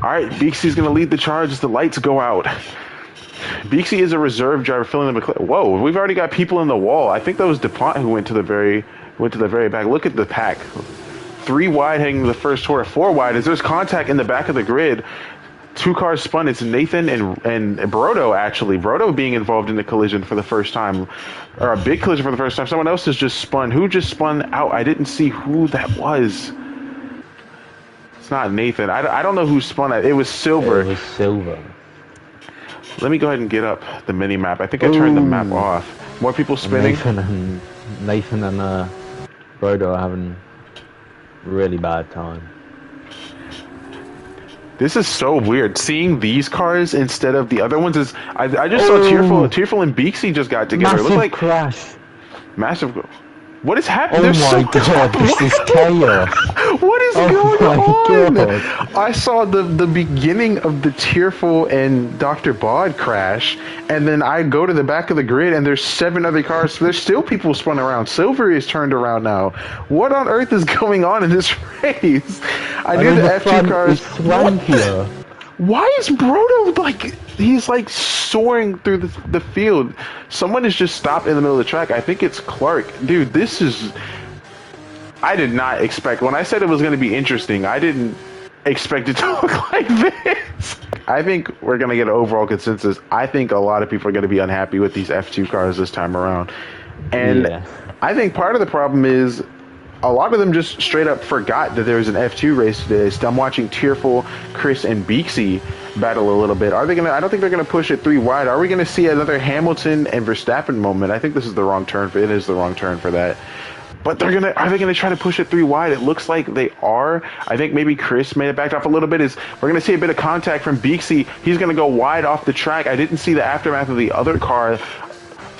All right, Beeksy's going to lead the charge as the lights go out. Beeksy is a reserve driver filling the McLaren. Whoa, we've already got people in the wall. I think that was DuPont who went to the very back. Look at the pack. 3 wide heading to the first quarter. 4 wide as there's contact in the back of the grid. 2 cars spun. It's Nathan and Brodo, actually. Brodo being involved in the collision for the first time. Or a big collision for the first time. Someone else has just spun. Who just spun out? I didn't see who that was. It's not Nathan. I don't know who spun it. It was Silver. It was Silver. Let me go ahead and get up the mini map. I think I turned the map off. More people spinning. Nathan and Brodo are having a really bad time. This is so weird. Seeing these cars instead of the other ones is. I just saw Tearful and Beeksy just got together. Massive It looked like crash. massive. What is happening? Oh There's so my much god, this is chaos. What is going on? God. I saw the beginning of the Tearful and Dr. Bod crash, and then I go to the back of the grid, and there's 7 other cars. There's still people spun around. Silver is turned around now. What on earth is going on in this race? I knew the F2 cars. Why is Brodo he's soaring through the field? Someone has just stopped in the middle of the track. I think it's Clark. Dude, this is... I did not expect... When I said it was going to be interesting, I didn't expect it to look like this. I think we're going to get an overall consensus. I think a lot of people are going to be unhappy with these F2 cars this time around. And I think part of the problem is a lot of them just straight up forgot that there was an F2 race today. So I'm watching Tearful, Chris, and Beeksy battle a little bit. Are they gonna? I don't think they're gonna push it 3 wide. Are we gonna see another Hamilton and Verstappen moment? I think this is the wrong turn for it. Is the wrong turn for that. But are they gonna try to push it 3 wide? It looks like they are. I think maybe Chris may have backed off a little bit. We're gonna see a bit of contact from Beeksy. He's gonna go wide off the track. I didn't see the aftermath of the other car. I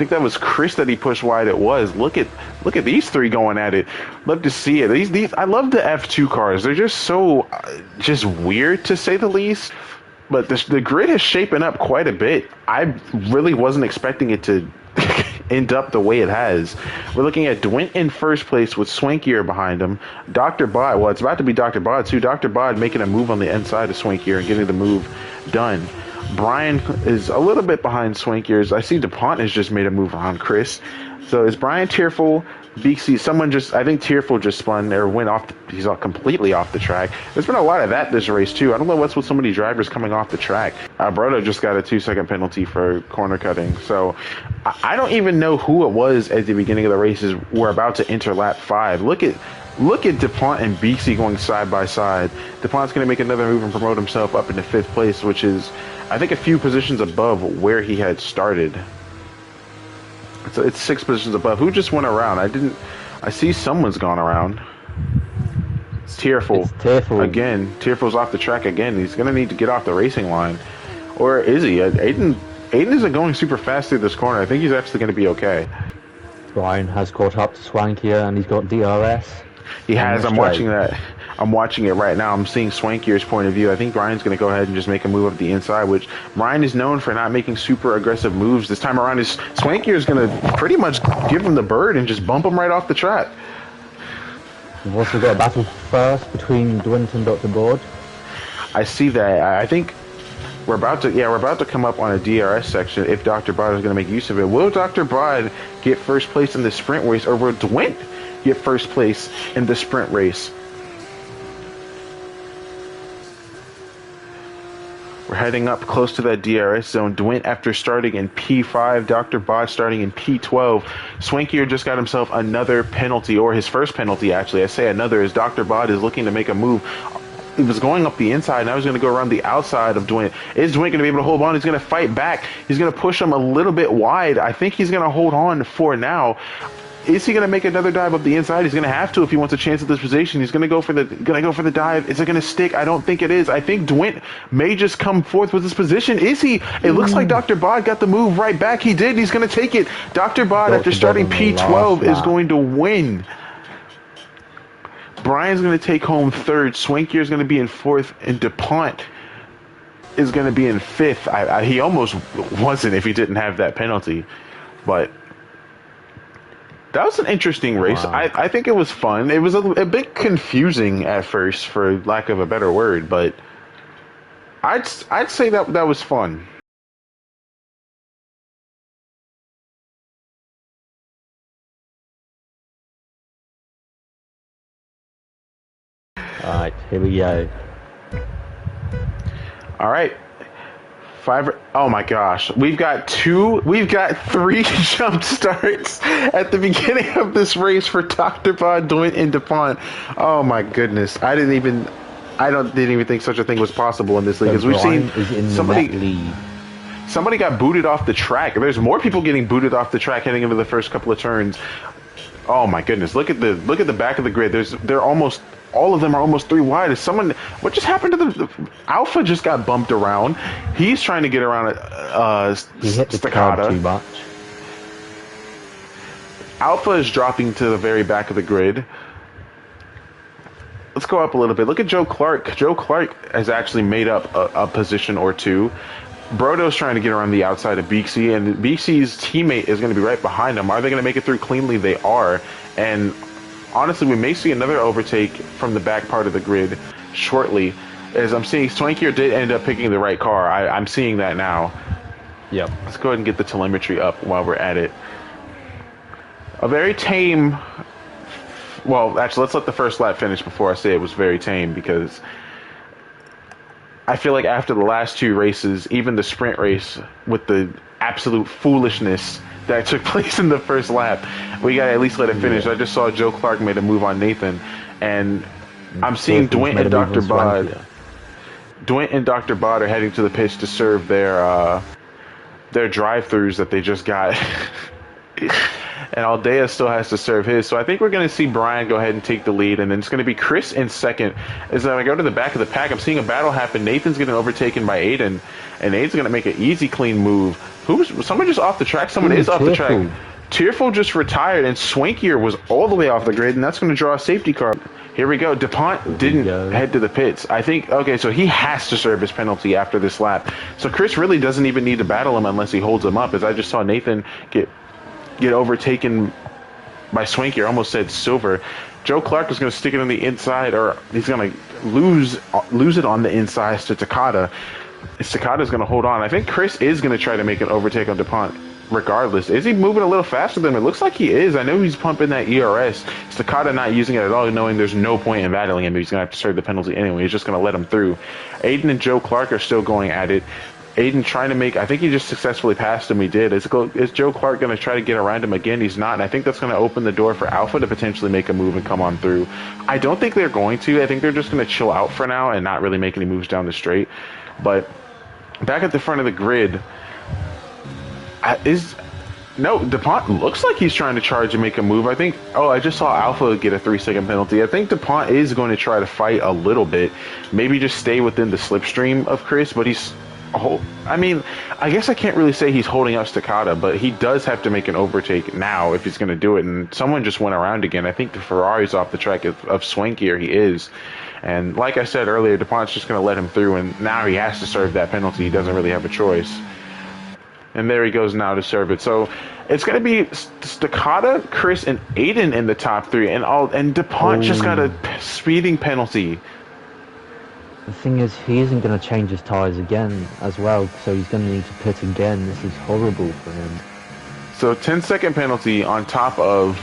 think that was Chris that he pushed wide. It was. Look at these 3 going at it. Love to see it. These I love the F2 cars. They're just so just weird to say the least. But the grid is shaping up quite a bit. I really wasn't expecting it to end up the way it has. We're looking at Dwint in first place with Swankier behind him. Dr. Bod, well, it's about to be Dr. Bod too. Dr. Bod making a move on the inside of Swankier and getting the move done. Brian is a little bit behind Swankier's. I see DuPont has just made a move on Chris. So is Brian Tearful, Beeksy, I think Tearful just spun or went off, he's completely off the track. There's been a lot of that this race too. I don't know what's with so many drivers coming off the track. Brodo just got a 2-second penalty for corner cutting. So I don't even know who it was at the beginning of the races. We're about to enter lap 5. Look at DuPont and Beeksy going side by side. DuPont's going to make another move and promote himself up into 5th place, which is, I think, a few positions above where he had started. It's 6 positions above. Who just went around? I see someone's gone around. It's Tearful. It's Tearful. Again, Tearful's off the track again. He's going to need to get off the racing line. Or is he? Aiden isn't going super fast through this corner. I think he's actually going to be okay. Brian has caught up to Swankier and he's got DRS. He has. I'm watching that. I'm watching it right now. I'm seeing Swankier's point of view. I think Brian's going to go ahead and just make a move up the inside, which Brian is known for not making super aggressive moves. This time around, Swankier's going to pretty much give him the bird and just bump him right off the track. We've also got a battle first between Dwint and Dr. Bod. I see that. I think we're about to come up on a DRS section if Dr. Bod is going to make use of it. Will Dr. Bod get first place in the sprint race, or will Dwint get first place in the sprint race? We're heading up close to that DRS zone. Dwint after starting in P5, Dr. Bod starting in P12. Swankier just got himself another penalty, or his first penalty actually. I say another as Dr. Bod is looking to make a move. He was going up the inside, now he's going to go around the outside of Dwint. Is Dwint going to be able to hold on? He's going to fight back. He's going to push him a little bit wide. I think he's going to hold on for now. Is he going to make another dive up the inside? He's going to have to if he wants a chance at this position. He's going to go for the dive. Is it going to stick? I don't think it is. I think Dwint may just come forth with this position. Is he? It looks like Dr. Bod got the move right back. He did. He's going to take it. Dr. Bod, after starting P12, is going to win. Brian's going to take home 3rd. Swankier is going to be in 4th, and DuPont is going to be in 5th. He almost wasn't if he didn't have that penalty, but that was an interesting race. Wow. I think it was fun. It was a bit confusing at first, for lack of a better word, but I'd say that was fun. Alright, here we go. All right. Five. Oh my gosh. We've got three jump starts at the beginning of this race for Dr. Bod, Dwight, and DuPont. Oh my goodness. Didn't even think such a thing was possible in this league. So Because we've Brian seen is in the somebody net lead. somebody got booted off the track. There's more people getting booted off the track heading into the first couple of turns. Oh my goodness. Look at the back of the grid. They're almost all of them are almost 3 wide. Is someone? What just happened to the Alpha? Just got bumped around. He's trying to get around He hit the curb Staccato. too much. Alpha is dropping to the very back of the grid. Let's go up a little bit. Look at Joe Clark. Joe Clark has actually made up a position or two. Brodo's trying to get around the outside of Beaksy, and Beaksy's teammate is going to be right behind him. Are they going to make it through cleanly? They are. And honestly, we may see another overtake from the back part of the grid shortly. As I'm seeing, Swankier did end up picking the right car. I'm seeing that now. Yep. Let's go ahead and get the telemetry up while we're at it. A very tame... Well, actually, let's let the first lap finish before I say it was very tame, because I feel like after the last 2 races, even the sprint race, with the absolute foolishness that took place in the first lap, we got to at least let it finish. I just saw Joe Clark made a move on Nathan, and I'm seeing Dwight and Dr. Bod. Dwight and Dr. Bod are heading to the pitch to serve their drive-thrus that they just got. And Aldea still has to serve his. So I think we're going to see Brian go ahead and take the lead. And then it's going to be Chris in second. As I go to the back of the pack, I'm seeing a battle happen. Nathan's getting overtaken by Aiden. And Aiden's going to make an easy, clean move. Someone just off the track? Someone is off the track. Tearful just retired. And Swankier was all the way off the grid. And that's going to draw a safety car. Here we go. DuPont didn't head to the pits. I think, okay, so he has to serve his penalty after this lap. So Chris really doesn't even need to battle him unless he holds him up. As I just saw Nathan get overtaken by Swanky, or almost said Silver. Joe Clark is going to stick it on the inside, or he's going to lose it on the inside to Takata. Takata is going to hold on. I think Chris is going to try to make an overtake on DuPont regardless. Is he moving a little faster than him? It looks like he is. I know he's pumping that ERS. Takata not using it at all, knowing there's no point in battling him. He's going to have to serve the penalty anyway. He's just going to let him through. Aiden and Joe Clark are still going at it. Aiden trying to make... I think he just successfully passed him. He did. Is Joe Clark going to try to get around him again? He's not. And I think that's going to open the door for Alpha to potentially make a move and come on through. I don't think they're going to. I think they're just going to chill out for now and not really make any moves down the straight. But back at the front of the grid... No, DuPont looks like he's trying to charge and make a move. I think... Oh, I just saw Alpha get a 3-second penalty. I think DuPont is going to try to fight a little bit. Maybe just stay within the slipstream of Chris, but he's... I mean, I guess I can't really say he's holding up Staccato, but he does have to make an overtake now if he's going to do it. And someone just went around again. I think the Ferrari's off the track of Swankier. He is. And like I said earlier, DuPont's just going to let him through, and now he has to serve that penalty. He doesn't really have a choice. And there he goes now to serve it. So it's going to be Staccato, Chris, and Aiden in the top 3. And DuPont just got a speeding penalty. The thing is, he isn't going to change his tyres again as well, so he's going to need to pit again. This is horrible for him. So 10-second penalty on top of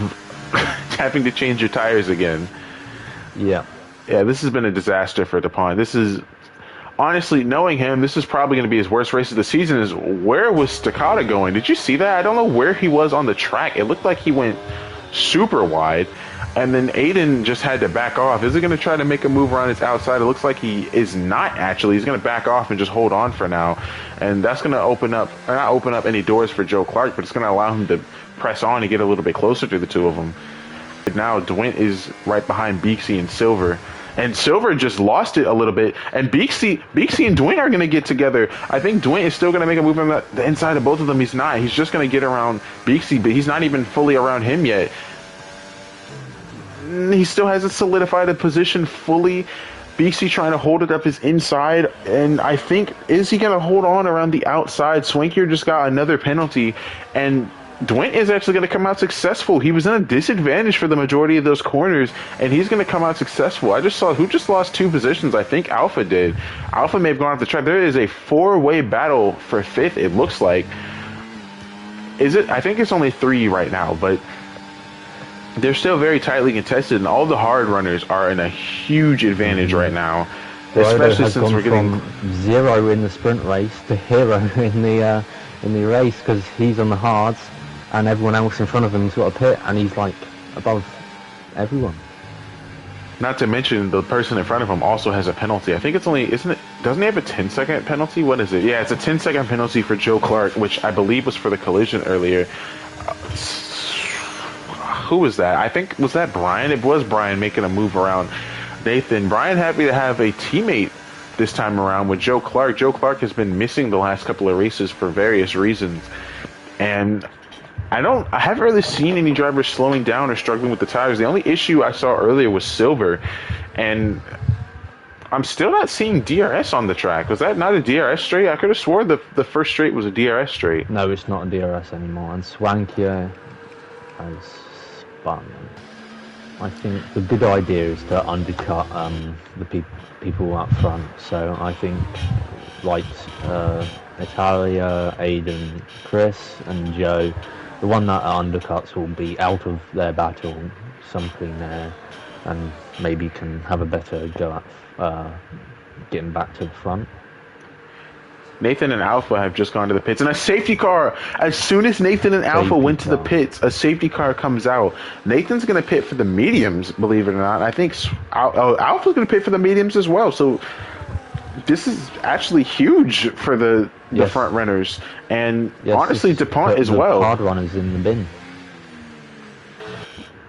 having to change your tires again. Yeah. Yeah, this has been a disaster for DuPont. This is... Honestly, knowing him, this is probably going to be his worst race of the season. Is where was Staccato going? Did you see that? I don't know where he was on the track. It looked like he went super wide. And then Aiden just had to back off. Is he going to try to make a move around his outside? It looks like he is not, actually. He's going to back off and just hold on for now. And that's going to not open up any doors for Joe Clark, but it's going to allow him to press on and get a little bit closer to the two of them. Now, Dwight is right behind Beaksy and Silver. And Silver just lost it a little bit. And Beaksy and Dwight are going to get together. I think Dwight is still going to make a move on the inside of both of them. He's not. He's just going to get around Beaksy, but he's not even fully around him yet. He still hasn't solidified a position fully. Beaksy trying to hold it up his inside. And I think, is he going to hold on around the outside? Swankier just got another penalty. And Dwight is actually going to come out successful. He was in a disadvantage for the majority of those corners, and he's going to come out successful. I just saw who just lost 2 positions. I think Alpha did. Alpha may have gone off the track. There is a 4-way battle for 5th, it looks like. Is it? I think it's only 3 right now, but they're still very tightly contested, and all the hard runners are in a huge advantage right now. Especially since we're getting from 0 in the sprint race to hero in the race, because he's on the hards and everyone else in front of him's got a pit and he's like above everyone. Not to mention the person in front of him also has a penalty. I think it's only, isn't it? Doesn't he have a 10-second penalty? What is it? Yeah, it's a 10-second penalty for Joe Clark, which I believe was for the collision earlier. Who was that? I think, was that Brian? It was Brian making a move around Nathan. Brian happy to have a teammate this time around with Joe Clark. Joe Clark has been missing the last couple of races for various reasons, and I haven't really seen any drivers slowing down or struggling with the tires. The only issue I saw earlier was Silver, and I'm still not seeing DRS on the track. Was that not a DRS straight? I could have swore the first straight was a DRS straight. No, it's not a DRS anymore, and Swankia has spun. I think the good idea is to undercut the people up front. So I think like Italia, Aiden, Chris, and Joe, the one that undercuts will be out of their battle, something there, and maybe can have a better go at getting back to the front. Nathan and Alpha have just gone to the pits, and a safety car. As soon as Nathan and Alpha went to the pits, a safety car comes out. Nathan's going to pit for the mediums, believe it or not. I think Alpha's going to pit for the mediums as well. So this is actually huge for the front runners, and honestly, DuPont as well. Hard runners in the bin.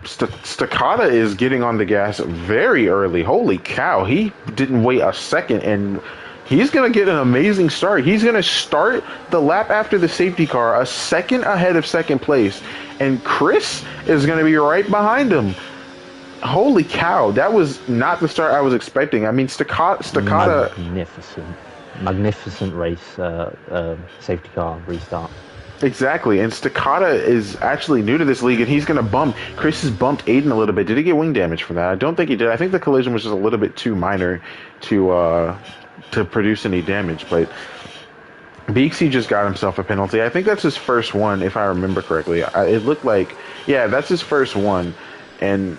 Staccata is getting on the gas very early. Holy cow! He didn't wait a second, and he's going to get an amazing start. He's going to start the lap after the safety car a second ahead of second place, and Chris is going to be right behind him. Holy cow, that was not the start I was expecting. I mean, Staccata... Magnificent race, safety car restart. Exactly, and Staccata is actually new to this league, and he's going to bump. Chris has bumped Aiden a little bit. Did he get wing damage from that? I don't think he did. I think the collision was just a little bit too minor to produce any damage, but Beaksy just got himself a penalty. I think that's his first one, if I remember correctly. It looked like, yeah, that's his first one. And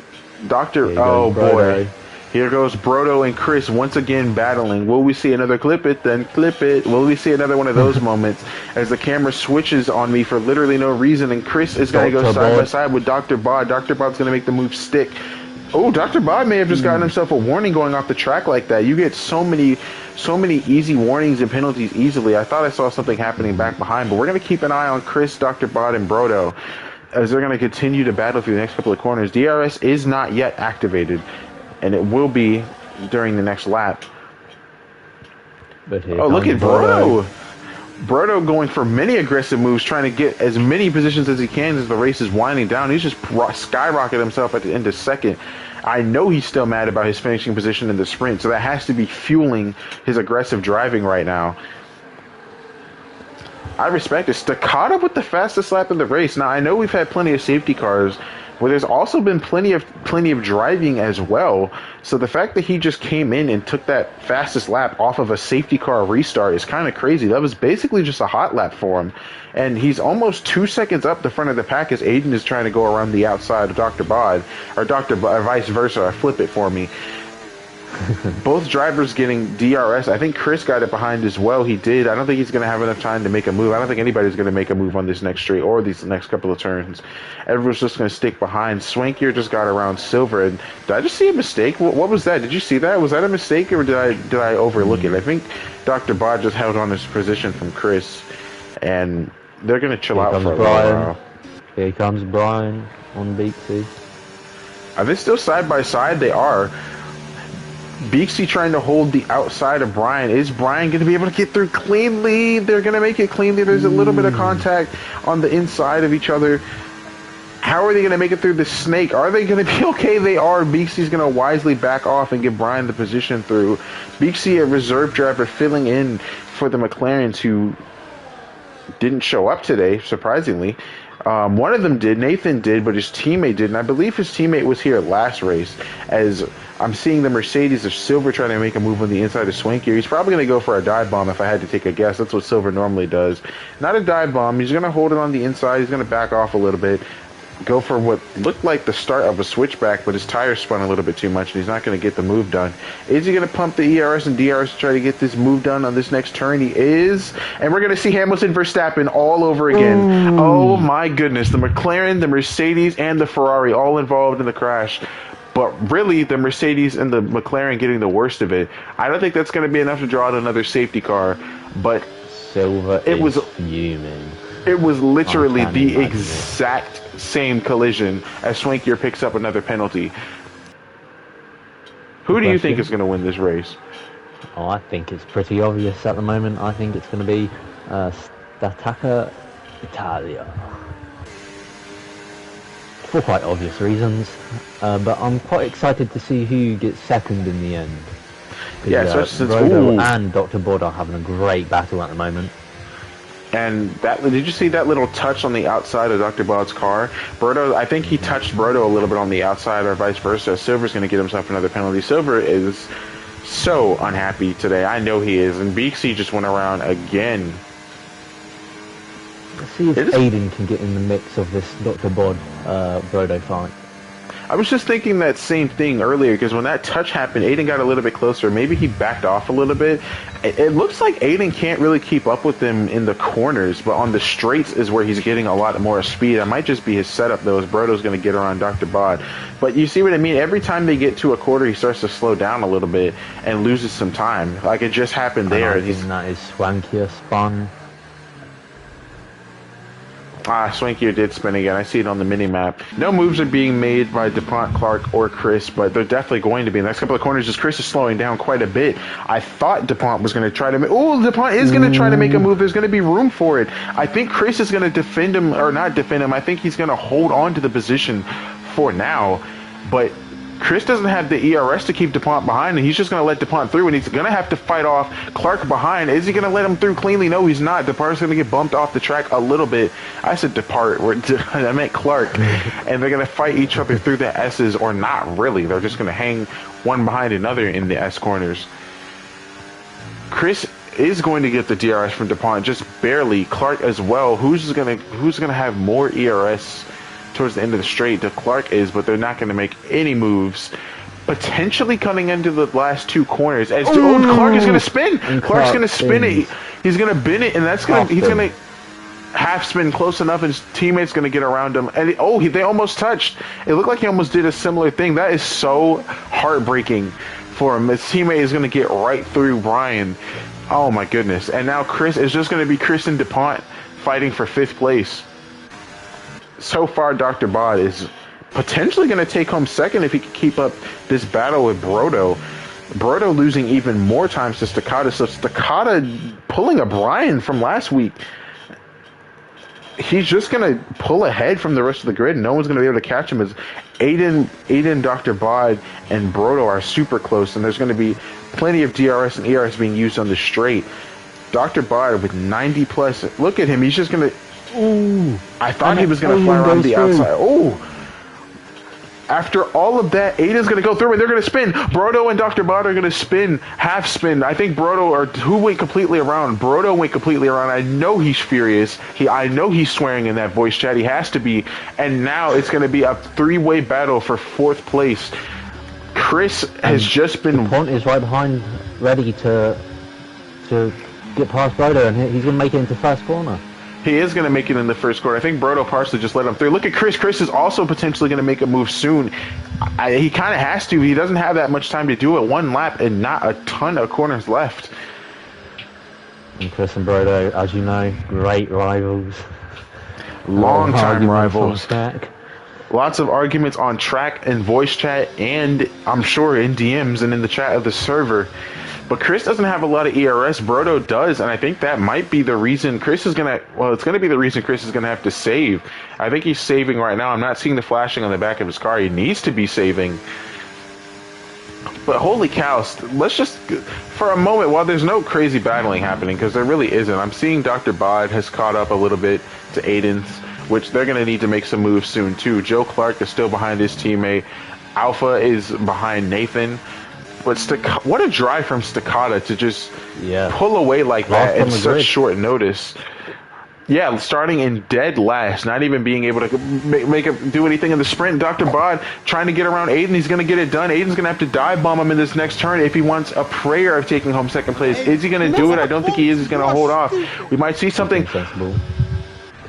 oh boy, here goes Brodo and Chris once again battling. Will we see another clip it, then clip it? Will we see another one of those moments as the camera switches on me for literally no reason, and Chris is going to go side by side with Dr. Bod. Dr. Bod's going to make the move stick. Oh, Dr. Bod may have just gotten himself a warning going off the track like that. You get so many easy warnings and penalties easily. I thought I saw something happening back behind, but we're going to keep an eye on Chris, Dr. Bod, and Brodo as they're going to continue to battle through the next couple of corners. DRS is not yet activated, and it will be during the next lap. But look at Brodo. Brodo going for many aggressive moves, trying to get as many positions as he can as the race is winding down. He's just skyrocketed himself at the end of second. I know he's still mad about his finishing position in the sprint, so that has to be fueling his aggressive driving right now. I respect it. Staccata with the fastest lap in the race. Now, I know we've had plenty of safety cars, but there's also been plenty of driving as well. So the fact that he just came in and took that fastest lap off of a safety car restart is kind of crazy. That was basically just a hot lap for him. And he's almost 2 seconds up the front of the pack as Aiden is trying to go around the outside of Dr. Bod, or vice versa. Flip it for me. Both drivers getting DRS. I think Chris got it behind as well. He did. I don't think he's going to have enough time to make a move. I don't think anybody's going to make a move on this next straight or these next couple of turns. Everyone's just going to stick behind. Swankier just got around Silver. And did I just see a mistake? What was that? Did you see that? Was that a mistake, or did I overlook it? I think Dr. Bod just held on his position from Chris, and they're going to chill out for a while. Here comes Brian on Beaksy. Are they still side by side? They are. Beaksy trying to hold the outside of Brian. Is Brian going to be able to get through cleanly? They're going to make it cleanly. There's a little bit of contact on the inside of each other. How are they going to make it through the snake? Are they going to be okay? They are. Beaksy's going to wisely back off and give Brian the position through. Beaksy, a reserve driver, filling in for the McLarens who didn't show up today, surprisingly. One of them did. Nathan did, but his teammate didn't. I believe his teammate was here last race. As I'm seeing the Mercedes of Silver trying to make a move on the inside of Swanky. He's probably going to go for a dive bomb if I had to take a guess. That's what Silver normally does. Not a dive bomb. He's going to hold it on the inside. He's going to back off a little bit. Go for what looked like the start of a switchback, but his tires spun a little bit too much, and he's not going to get the move done. Is he going to pump the ERS and DRS to try to get this move done on this next turn? He is. And we're going to see Hamilton Verstappen all over again. Oh, my goodness. The McLaren, the Mercedes, and the Ferrari all involved in the crash. But really, the Mercedes and the McLaren getting the worst of it. I don't think that's going to be enough to draw out another safety car, but Silver is fuming. It was literally the exact same collision as Swankier picks up another penalty. Who do you think is going to win this race? Oh, I think it's pretty obvious at the moment. I think it's going to be Stataka Italia. For quite obvious reasons. But I'm quite excited to see who gets second in the end. Yeah, Brodo and Dr. Bod are having a great battle at the moment. And that, did you see that little touch on the outside of Dr. Bod's car? Brodo, I think he touched Brodo a little bit on the outside or vice versa. Silver's going to get himself another penalty. Silver is so unhappy today. I know he is. And Beaksy just went around again. Let's see if Aiden can get in the mix of this Dr. Bod Brodo fight. I was just thinking that same thing earlier, because when that touch happened, Aiden got a little bit closer. Maybe he backed off a little bit. It looks like Aiden can't really keep up with him in the corners, but on the straights is where he's getting a lot more speed. It might just be his setup, though, as Brodo's going to get around Dr. Bod. But you see what I mean? Every time they get to a quarter, he starts to slow down a little bit and loses some time. Like it just happened there. I think that is Swankier spun. Swankier did spin again. I see it on the mini-map. No moves are being made by DuPont, Clark, or Chris, but they're definitely going to be. In the next couple of corners, as Chris is slowing down quite a bit. I thought DuPont was going to try to make... Oh, DuPont is going to try to make a move. There's going to be room for it. I think Chris is going to defend him, or not defend him. I think he's going to hold on to the position for now, but... Chris doesn't have the ERS to keep DuPont behind, and he's just going to let DuPont through, and he's going to have to fight off Clark behind. Is he going to let him through cleanly? No, he's not. DuPont's going to get bumped off the track a little bit. I said depart. I meant Clark. And they're going to fight each other through the S's, or not really. They're just going to hang one behind another in the S corners. Chris is going to get the DRS from DuPont, just barely. Clark as well. Who's going to have more ERS towards the end of the straight? The Clark is, but they're not going to make any moves. Potentially coming into the last two corners. As Clark is going to spin. Clark's going to spin it. He's going to bin it, and that's going to. He's going to half spin close enough, and his teammate's going to get around him. And they almost touched. It looked like he almost did a similar thing. That is so heartbreaking for him. His teammate is going to get right through Brian. Oh my goodness! And now Chris is just going to be Chris and DuPont fighting for 5th place. So far, Dr. Bod is potentially going to take home 2nd if he can keep up this battle with Brodo. Brodo losing even more times to Stakata. So Stakata pulling a Brian from last week. He's just going to pull ahead from the rest of the grid. No one's going to be able to catch him, as Aiden, Dr. Bod, and Brodo are super close. And there's going to be plenty of DRS and ERS being used on the straight. Dr. Bod with 90 plus. Look at him. He's just going to... Ooh, I thought he was going to fly around the outside. Oh, after all of that, Aiden's going to go through, and they're going to spin. Brodo and Dr. Bod are going to spin, half spin. I think who went completely around? Brodo went completely around. I know he's furious. I know he's swearing in that voice chat. He has to be. And now it's going to be a 3-way battle for 4th place. Chris has just been... DuPont is right behind, ready to get past Brodo, and he's going to make it into first corner. He is going to make it in the first quarter. I think Brodo partially just let him through. Look at Chris. Chris is also potentially going to make a move soon. He kind of has to. He doesn't have that much time to do it. 1 lap and not a ton of corners left. And Chris and Brodo, as you know, great rivals. Long-time rivals. Lots of arguments on track and voice chat, and I'm sure in DMs and in the chat of the server. But Chris doesn't have a lot of ERS. Brodo does, and I think that might be the reason Chris is going to... Well, it's going to be the reason Chris is going to have to save. I think he's saving right now. I'm not seeing the flashing on the back of his car. He needs to be saving. But holy cows, let's just... For a moment, while there's no crazy battling happening, because there really isn't, I'm seeing Dr. Bod has caught up a little bit to Aiden's. which they're going to need to make some moves soon too. Joe Clark is still behind his teammate. Alpha is behind Nathan. But what a drive from Staccato to just pull away like that in such short notice. Yeah, starting in dead last, not even being able to do anything in the sprint. Dr. Bod trying to get around Aiden. He's going to get it done. Aiden's going to have to dive bomb him in this next turn if he wants a prayer of taking home second place. Is he going to do it? I don't think he is. He's going to hold off. We might see something.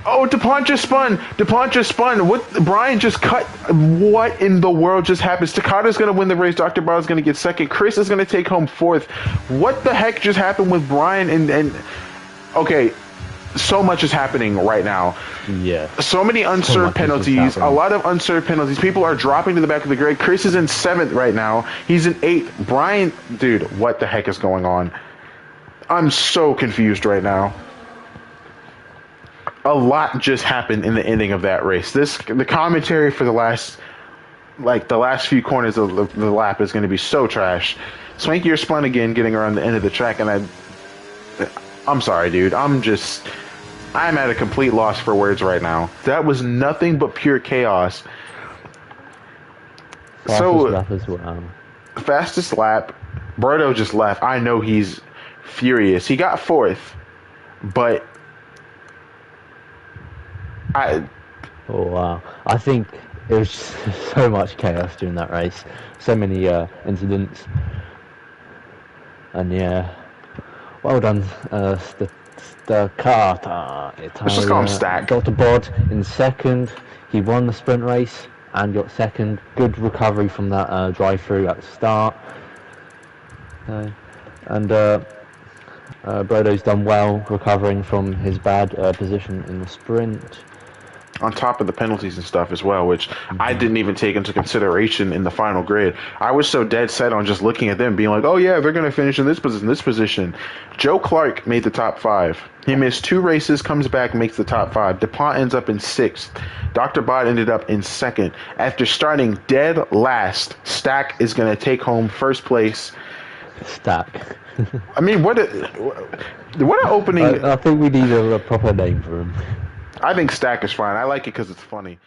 Oh, DuPont just spun. DuPont just spun. What? Brian just cut. What in the world just happened? Staccato's going to win the race. Dr. Bod is going to get second. Chris is going to take home fourth. What the heck just happened with Brian and okay. So much is happening right now. Yeah. So many unserved penalties. A lot of unserved penalties. People are dropping to the back of the grid. Chris is in 7th right now. He's in 8th. Brian, dude, what the heck is going on? I'm so confused right now. A lot just happened in the ending of that race. The commentary for the last few corners of the lap is going to be so trash. Swankier spun again, getting around the end of the track, and I'm sorry, dude. I'm at a complete loss for words right now. That was nothing but pure chaos. Fastest lap as well. Fastest lap. Berto just left. I know he's furious. He got 4th, but oh wow! I think it was so much chaos during that race. So many incidents, and yeah. Well done, Staccato. Let's just call him Stack. Dr. Bod in 2nd. He won the sprint race and got 2nd. Good recovery from that drive-through at the start. Brodo's done well recovering from his bad position in the sprint. On top of the penalties and stuff as well, which I didn't even take into consideration in the final grid. I was so dead set on just looking at them being like, oh yeah, they're going to finish in this position. Joe Clark made the top 5. He missed 2 races, comes back, makes the top 5. DuPont ends up in 6th. Dr. Bot ended up in 2nd. After starting dead last, Stack is going to take home 1st place. Stack. I mean, what an opening. I think we need a proper name for him. I think Stack is fine. I like it because it's funny.